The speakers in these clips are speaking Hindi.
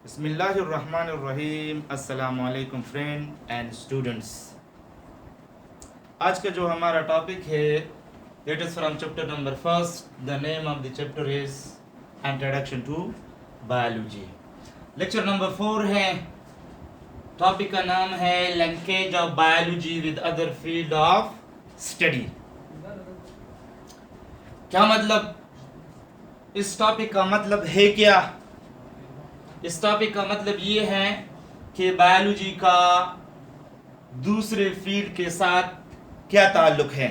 बिस्मिल्लाहिर्रहमानिर्रहीम। अस्सलामुअलैकुम फ्रेंड एंड स्टूडेंट्स। आज का जो हमारा टॉपिक है that is from chapter number first. The name of the chapter is introduction to biology. Lecture number 4 है। टॉपिक का नाम है linkage of biology with other field of study. क्या मतलब, इस टॉपिक का मतलब है क्या? इस टॉपिक का मतलब ये है कि बायोलॉजी का दूसरे फील्ड के साथ क्या ताल्लुक है,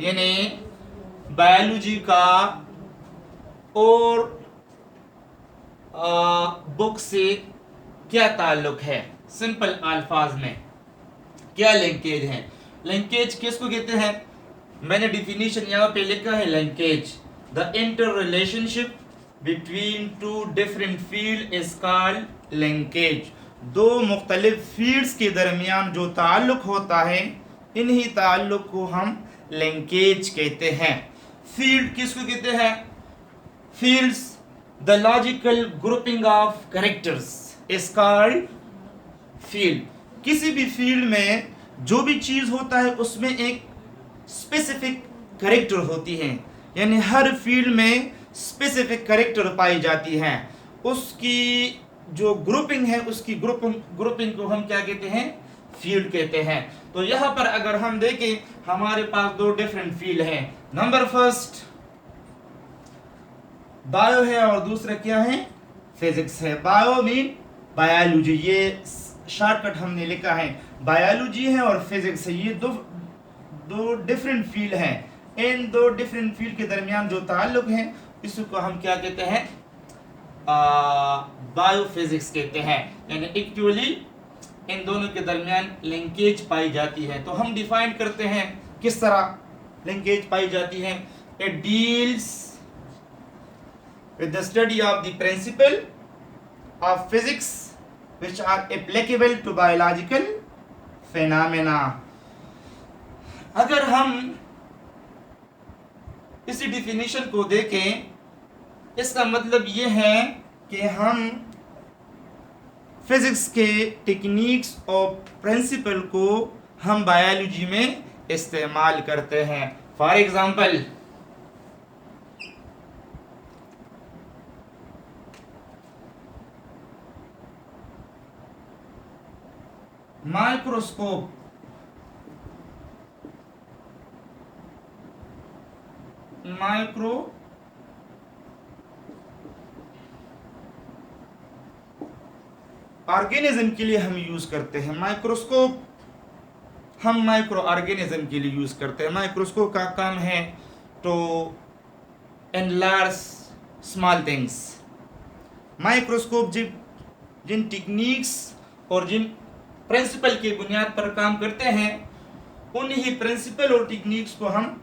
यानी बायोलॉजी का और बुक से क्या ताल्लुक है। सिंपल अल्फाज में क्या लिंकेज है? लिंकेज किसको कहते हैं? मैंने डिफिनीशन यहाँ पे लिखा है। Linkage the inter relationship between two different field is called linkage. दो मुख्तलिफ फील्ड्स के दरमियान जो ताल्लुक होता है, इन्हीं ताल्लुक को हम लिंकेज कहते हैं। फील्ड किसको कहते हैं? Fields the logical grouping of characters is called field. किसी भी फील्ड में जो भी चीज होता है उसमें एक स्पेसिफिक कैरेक्टर होती है, यानी हर फील्ड में स्पेसिफिक कैरेक्टर पाई जाती है। उसकी जो ग्रुपिंग है, उसकी ग्रुपिंग को हम क्या कहते हैं? फील्ड कहते हैं। तो यहाँ पर अगर हम देखें, हमारे पास दो डिफरेंट फील्ड हैं। नंबर फर्स्ट बायो है और दूसरा क्या है? फिजिक्स है। बायो मीन बायोलॉजी, ये शॉर्टकट हमने लिखा है। बायोलॉजी है और फिजिक्स है, ये दो डिफरेंट फील्ड हैं। इन दो डिफरेंट फील्ड के दरमियान जो ताल्लुक है, इसको हम क्या कहते हैं? बायोफिजिक्स कहते हैं। यानी एक्चुअली इन दोनों के दरमियान लिंकेज पाई जाती है। तो हम डिफाइन करते हैं किस तरह लिंकेज पाई जाती है। It deals with the study of the principle of physics which are applicable to biological phenomena. अगर हम इसी डिफिनीशन को देखें, इसका मतलब ये है कि हम फिजिक्स के टेक्निक्स और प्रिंसिपल को हम बायोलॉजी में इस्तेमाल करते हैं। फॉर एग्जांपल, माइक्रोस्कोप ऑर्गेनिज्म के लिए हम यूज करते हैं। माइक्रोस्कोप हम माइक्रो ऑर्गेनिज्म के लिए यूज करते हैं। माइक्रोस्कोप का काम है to enlarge small things. Microscope जिन टेक्निक्स और जिन प्रिंसिपल की बुनियाद पर काम करते हैं, उन्हीं प्रिंसिपल और टेक्निक्स को हम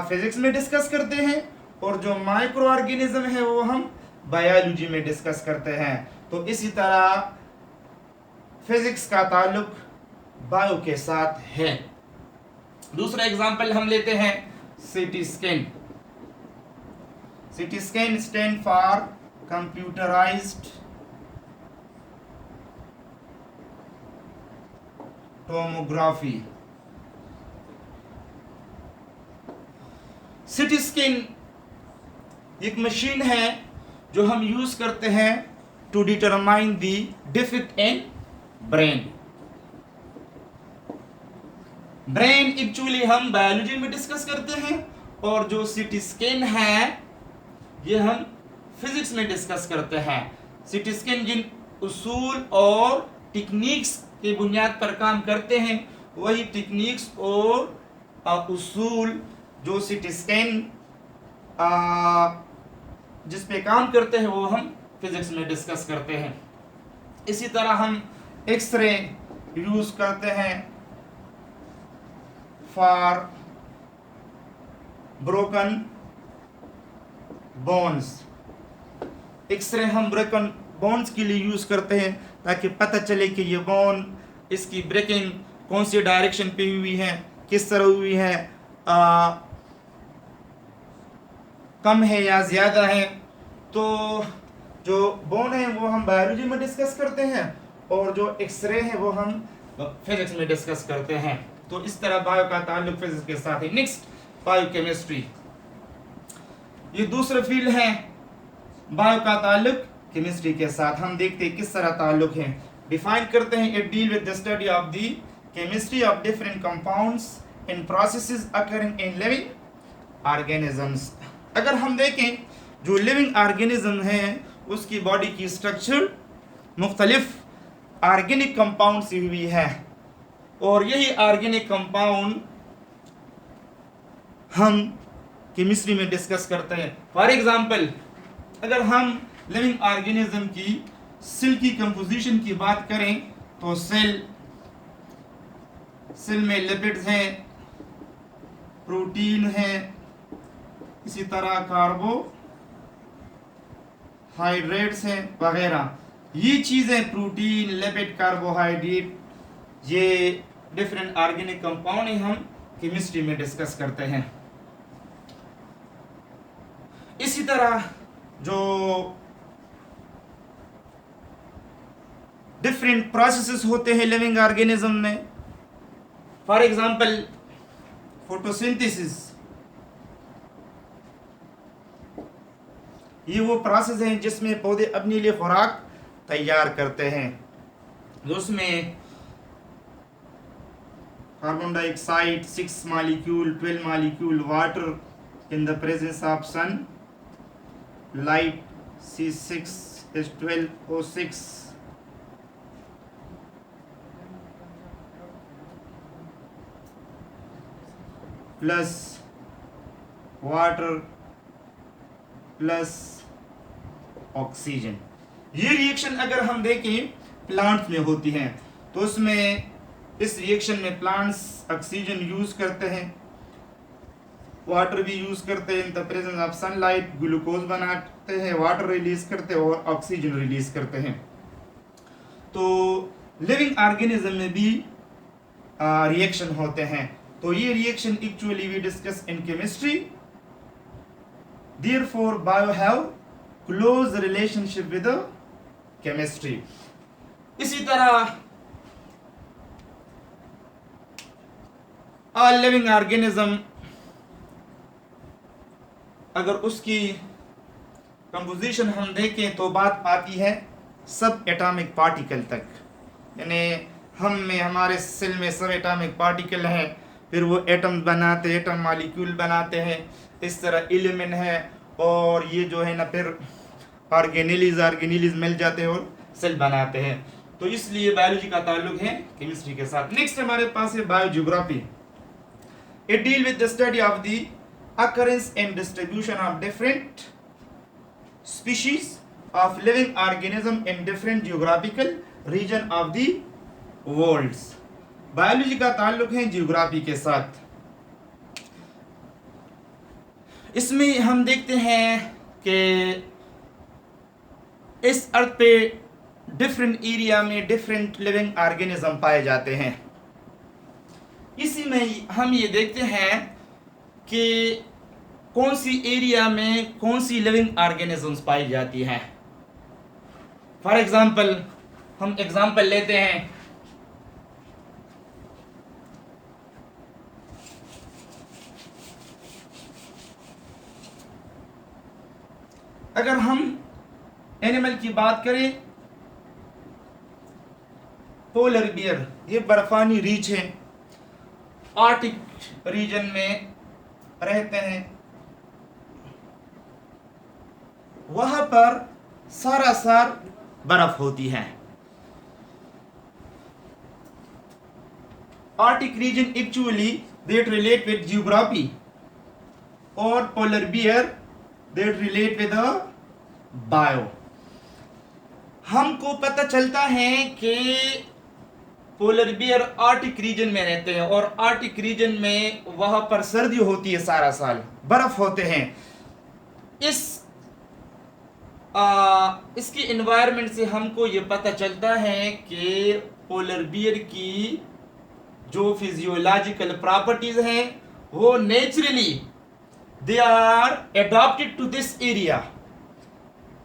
फिजिक्स में डिस्कस करते हैं, और जो माइक्रो ऑर्गेनिज्म है वो हम बायोलॉजी में डिस्कस करते हैं। तो इसी तरह फिजिक्स का ताल्लुक बायो के साथ है। दूसरा एग्जांपल हम लेते हैं CT scan. CT scan stand for computerised tomography. CT scan एक मशीन है जो हम यूज करते हैं to determine the defect in brain. Brain actually हम बायोलॉजी में डिस्कस करते हैं, और जो सीटी स्कैन है ये हम फिजिक्स में डिस्कस करते हैं। सीटी स्कैन जिन उसूल और टेक्निक्स की बुनियाद पर काम करते हैं, वही टेक्निक्स और उसूल जो सीटी स्कैन जिस पे काम करते हैं वो हम फिजिक्स में डिस्कस करते हैं। इसी तरह हम एक्सरे यूज करते हैं फॉर ब्रोकन बोन्स। एक्सरे हम ब्रोकन बोन्स के लिए यूज करते हैं ताकि पता चले कि ये बोन, इसकी ब्रेकिंग कौन सी डायरेक्शन पे हुई है, किस तरह हुई है, कम है या ज़्यादा है। तो जो बोन है वो हम बायोलॉजी में डिस्कस करते हैं और जो एक्सरे है वो हम फिजिक्स में डिस्कस करते हैं। तो इस तरह बायो का ताल्लुक फिजिक्स के साथ है। नेक्स्ट बायोकेमिस्ट्री, ये दूसरा फील्ड है बायो का ताल्लुक केमिस्ट्री के साथ। हम देखते हैं किस तरह ताल्लुक है। डिफाइन करते हैं, it deal with the study of the chemistry of different compounds in processes occurring in living organisms. अगर हम देखें जो लिविंग ऑर्गेनिज्म है उसकी बॉडी की स्ट्रक्चर मुख्तलिफ ऑर्गेनिक कंपाउंड से हुई है और यही ऑर्गेनिक कंपाउंड हम केमिस्ट्री में डिस्कस करते हैं। फॉर एग्जांपल अगर हम लिविंग ऑर्गेनिज्म की सेल की कंपोजिशन की बात करें तो सेल में लिपिड्स हैं, प्रोटीन है, इसी तरह कार्बोहाइड्रेट्स हैं वगैरह। ये चीज़ें प्रोटीन, लिपिड, कार्बोहाइड्रेट, ये डिफरेंट ऑर्गेनिक कंपाउंड हम केमिस्ट्री में डिस्कस करते हैं। इसी तरह जो डिफरेंट प्रोसेसेस होते हैं लिविंग ऑर्गेनिज्म में, फॉर एग्जांपल फोटोसिंथेसिस, ये वो प्रोसेस हैं जिसमें पौधे अपने लिए खुराक तैयार करते हैं। उसमें carbon dioxide 6 molecule, 12 molecule water in the presence of sunlight C6H12O6 plus water plus oxygen. ये रिएक्शन अगर हम देखें प्लांट्स में होती हैं तो उसमें इस रिएक्शन में प्लांट्स ऑक्सीजन यूज करते हैं, वाटर भी यूज करते हैं इन the presence of sunlight, glucose बनाते हैं, वाटर रिलीज करते हैं और ऑक्सीजन रिलीज करते हैं। तो लिविंग ऑर्गेनिज्म में भी रिएक्शन होते हैं। तो ये reaction actually we discuss in chemistry, therefore bio have close relationship with chemistry. इसी तरह ऑल लिविंग ऑर्गेनिज्म अगर उसकी कंपोजिशन हम देखें तो बात आती है सब एटॉमिक पार्टिकल तक, यानी हम में हमारे सेल में सब एटॉमिक पार्टिकल हैं, फिर वो एटम बनाते हैं, एटम मॉलिक्यूल बनाते हैं, इस तरह एलिमेंट है और ये जो है ना फिर ऑर्गेनेलिज मिल जाते हैं और सेल बनाते हैं। तो इसलिए बायोलॉजी का ताल्लुक है केमिस्ट्री के साथ। नेक्स्ट हमारे पास है biogeography. It deal with the study of the occurrence and distribution of different species of living organism in different geographical region of the world। Biology का ताल्लुक है जियोग्राफी के साथ। इसमें हम देखते हैं कि इस अर्थ पे डिफरेंट एरिया में डिफरेंट लिविंग ऑर्गेनिज्म पाए जाते हैं। इसी में हम ये देखते हैं कि कौन सी एरिया में कौन सी लिविंग ऑर्गेनिजम्स पाई जाती हैं। फॉर एग्जांपल हम एग्जांपल लेते हैं, अगर हम एनिमल की बात करें, पोलर बियर, ये बर्फानी रीछ है, आर्कटिक रीजन में रहते हैं, वहां पर सारासार बर्फ होती है। Arctic region actually that relate with geography और polar bear that relate with bio. हमको पता चलता है कि पोलर बियर आर्कटिक रीजन में रहते हैं और आर्कटिक रीजन में वहां पर सर्दी होती है, सारा साल बर्फ होते हैं। इसकी एनवायरनमेंट से हमको ये पता चलता है कि पोलर बियर की जो फिजियोलॉजिकल प्रॉपर्टीज हैं वो naturally they are adopted to this area,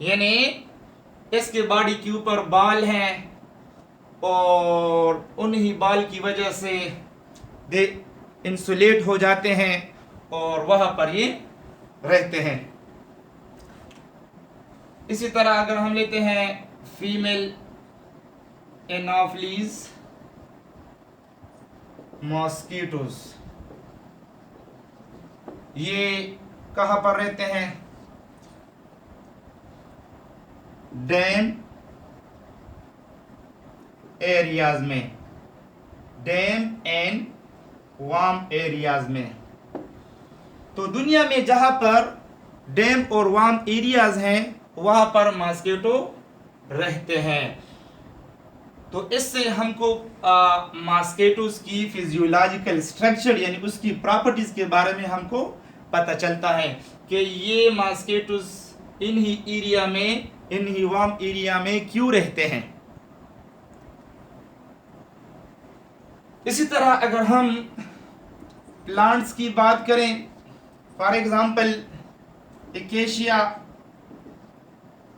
यानी इसके बॉडी के ऊपर बाल हैं और उन्हीं बाल की वजह से दे इंसुलेट हो जाते हैं और वहाँ पर ये रहते हैं। इसी तरह अगर हम लेते हैं फीमेल एनाफिलीज मॉस्किटोज, ये कहाँ पर रहते हैं? डैम एरियाज में, डैम एंड वार्म एरियाज में। तो दुनिया में जहां पर डैम और वार्म एरियाज हैं वहां पर मॉस्किटो रहते हैं। तो इससे हमको मॉस्किटोज की फिजियोलॉजिकल स्ट्रक्चर यानी उसकी प्रॉपर्टीज के बारे में हमको पता चलता है कि ये मॉस्किटोज इन्हीं एरिया में, इन्हीं वार्म एरिया में क्यों रहते हैं। इसी तरह अगर हम प्लांट्स की बात करें, फॉर एग्जांपल एकेशिया,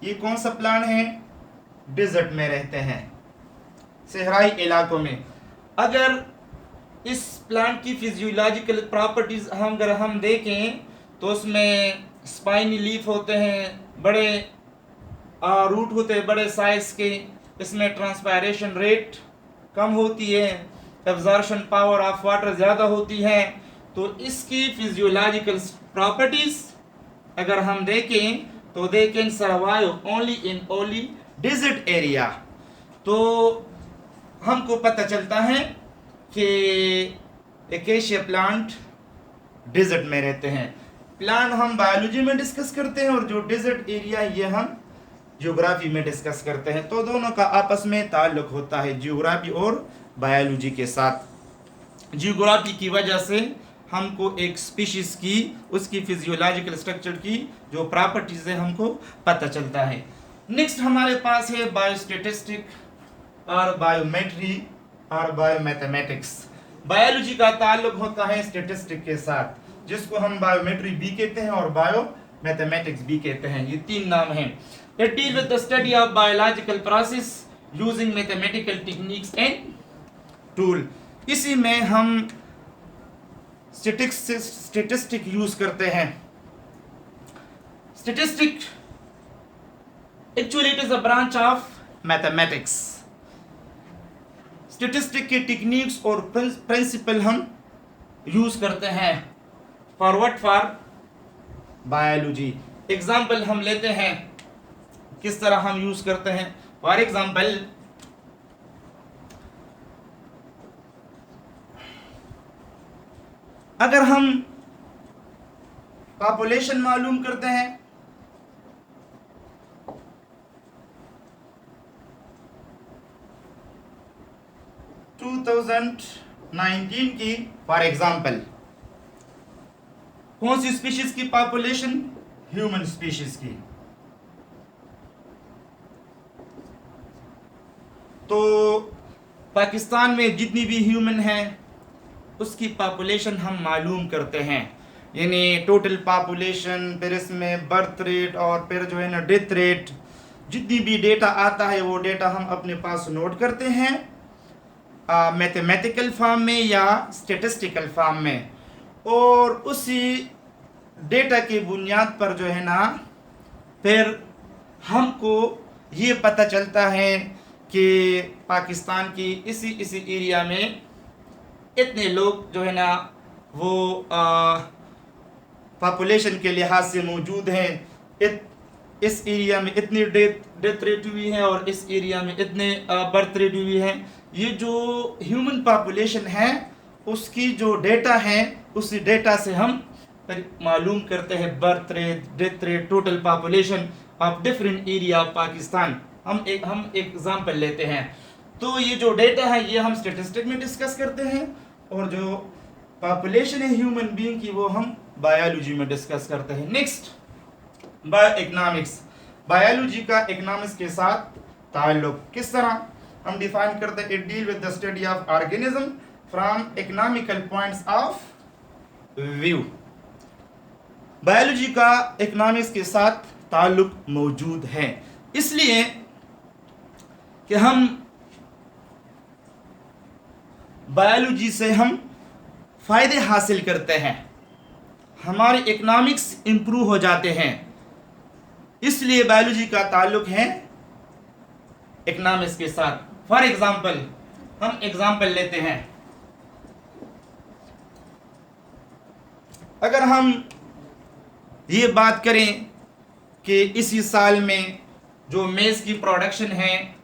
ये कौन सा प्लांट है? डेजर्ट में रहते हैं, सहराई इलाकों में। अगर इस प्लांट की फिजियोलॉजिकल प्रॉपर्टीज अगर हम देखें तो उसमें स्पाइनी लीफ होते हैं, बड़े रूट होते हैं बड़े साइज के, इसमें ट्रांसपायरेशन रेट कम होती है, एब्जॉर्प्शन पावर ऑफ वाटर ज़्यादा होती है। तो इसकी फिजियोलॉजिकल प्रॉपर्टीज अगर हम देखें तो they can survive only in only desert area. तो हमको पता चलता है कि एकेशिया प्लांट डेजर्ट में रहते हैं। प्लांट हम बायोलॉजी में डिस्कस करते हैं और जो डेजर्ट एरिया ये हम ज्योग्राफी में डिस्कस करते हैं। तो दोनों का आपस में ताल्लुक होता है ज्योग्राफी और बायोलॉजी के साथ। ज्योग्राफी की वजह से हमको एक स्पीशीज की उसकी फिजियोलॉजिकल स्ट्रक्चर की जो प्रॉपर्टीज है हमको पता चलता है। नेक्स्ट हमारे पास है बायोस्टैटिस्टिक और बायोमेट्री और बायोमैथमेटिक्स। बायोलॉजी का ताल्लुक होता है स्टैटिस्टिक के साथ, जिसको हम बायोमेट्री भी कहते हैं और बायोमैथमेटिक्स भी कहते हैं। ये तीन नाम हैं। It deal with the study of biological process using mathematical techniques and tool. इसी में हम स्टैटिस्टिक यूज करते हैं। Statistic actually it is a branch of mathematics. Statistic के टेक्निक्स और प्रिंसिपल हम यूज करते हैं for what? For biology. Example हम लेते हैं किस तरह हम यूज करते हैं। फॉर एग्जाम्पल अगर हम पॉपुलेशन मालूम करते हैं, टू 2019 की फॉर एग्जाम्पल कौन सी स्पीशीज की पॉपुलेशन? ह्यूमन स्पीशीज की। तो पाकिस्तान में जितनी भी ह्यूमन है उसकी पॉपुलेशन हम मालूम करते हैं, यानी टोटल पॉपुलेशन, फिर इसमें बर्थ रेट और फिर जो है ना डेथ रेट, जितनी भी डेटा आता है वो डेटा हम अपने पास नोट करते हैं मैथमेटिकल फॉर्म में या स्टैटिस्टिकल फॉर्म में। और उसी डेटा की बुनियाद पर जो है ना फिर हमको ये पता चलता है कि पाकिस्तान की इसी एरिया में इतने लोग जो है ना वो पॉपुलेशन के लिहाज से मौजूद हैं, इस एरिया में इतनी डेथ रेट हुई है और इस एरिया में इतने बर्थ रेट हुई है। ये जो ह्यूमन पॉपुलेशन है उसकी जो डेटा है उसी डेटा से हम मालूम करते हैं birth rate, death rate, total population of different area of Pakistan. हम एग्जांपल लेते हैं। तो ये जो डेटा है ये हम स्टैटिस्टिक में डिस्कस करते हैं और जो पॉपुलेशन है ह्यूमन बीइंग की वो हम बायोलॉजी में डिस्कस करते हैं। Next bio economics. बायोलॉजी का इकोनॉमिक्स के साथ ताल्लुक किस तरह हम डिफाइन करते हैं? It deal with the study of organism from economical points of view. Biology का इकोनॉमिक्स के साथ ताल्लुक मौजूद है। इसलिए कि हम बायोलॉजी से हम फायदे हासिल करते हैं, हमारे इकोनॉमिक्स इंप्रूव हो जाते हैं, इसलिए बायोलॉजी का ताल्लुक है इकोनॉमिक्स के साथ। फॉर एग्जाम्पल, हम एग्जाम्पल लेते हैं, अगर हम ये बात करें कि इसी साल में जो मेज़ की प्रोडक्शन है,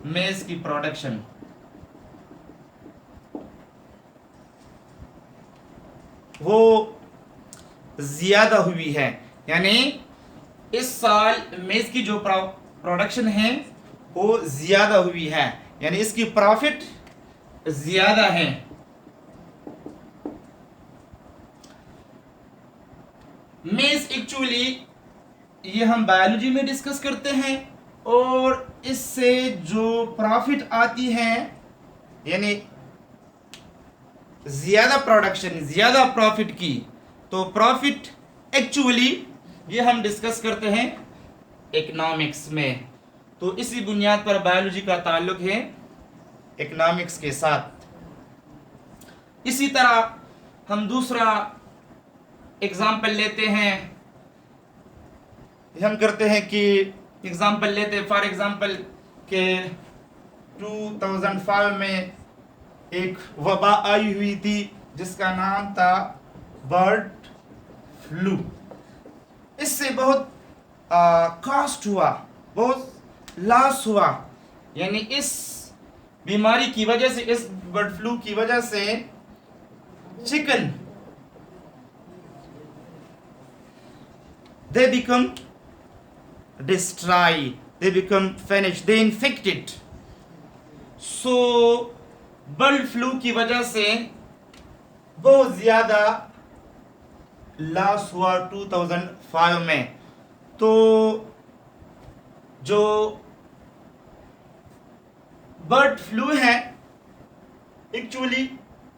मेज़ की प्रोडक्शन वो ज़्यादा हुई है, यानी इस साल मेज़ की जो प्रोडक्शन है वो ज़्यादा हुई है, यानी इसकी प्रॉफिट ज़्यादा है। मेज़ एक्चुअली ये हम बायोलॉजी में डिस्कस करते हैं, और इससे जो प्रॉफिट आती है, यानी ज़्यादा प्रोडक्शन, ज़्यादा प्रॉफिट की, तो प्रॉफिट एक्चुअली ये हम डिस्कस करते हैं इकोनॉमिक्स में। तो इसी बुनियाद पर बायोलॉजी का ताल्लुक है इकोनॉमिक्स के साथ। इसी तरह हम दूसरा एग्जाम्पल लेते हैं, हम करते हैं कि एग्जाम्पल लेते हैं, फॉर एग्जाम्पल के 2005 में एक वबा आई हुई थी जिसका नाम था बर्ड फ्लू। इससे बहुत कॉस्ट हुआ, बहुत लॉस हुआ, यानी इस बीमारी की वजह से, इस बर्ड फ्लू की वजह से chicken they become destroy, they become finished, they infected. So bird flu की वजह से बहुत ज़्यादा लॉस हुआ 2005 में। तो जो बर्ड फ्लू है एक्चुअली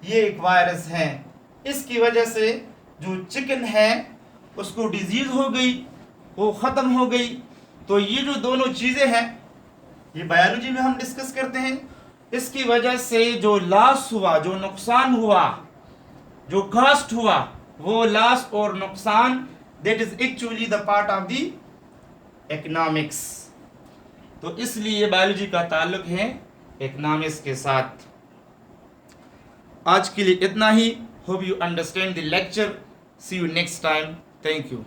ये एक वायरस है, इसकी वजह से जो चिकन है उसको डिजीज हो गई, वो ख़त्म हो गई। तो ये जो दोनों चीज़ें हैं ये बायोलॉजी में हम डिस्कस करते हैं। इसकी वजह से जो लॉस हुआ, जो नुकसान हुआ, जो कॉस्ट हुआ, वो लॉस और नुकसान that is actually the part of the economics. तो इसलिए बायोलॉजी का ताल्लुक है इकोनॉमिक्स के साथ। आज के लिए इतना ही। Hope you understand the lecture. See you next time. Thank you.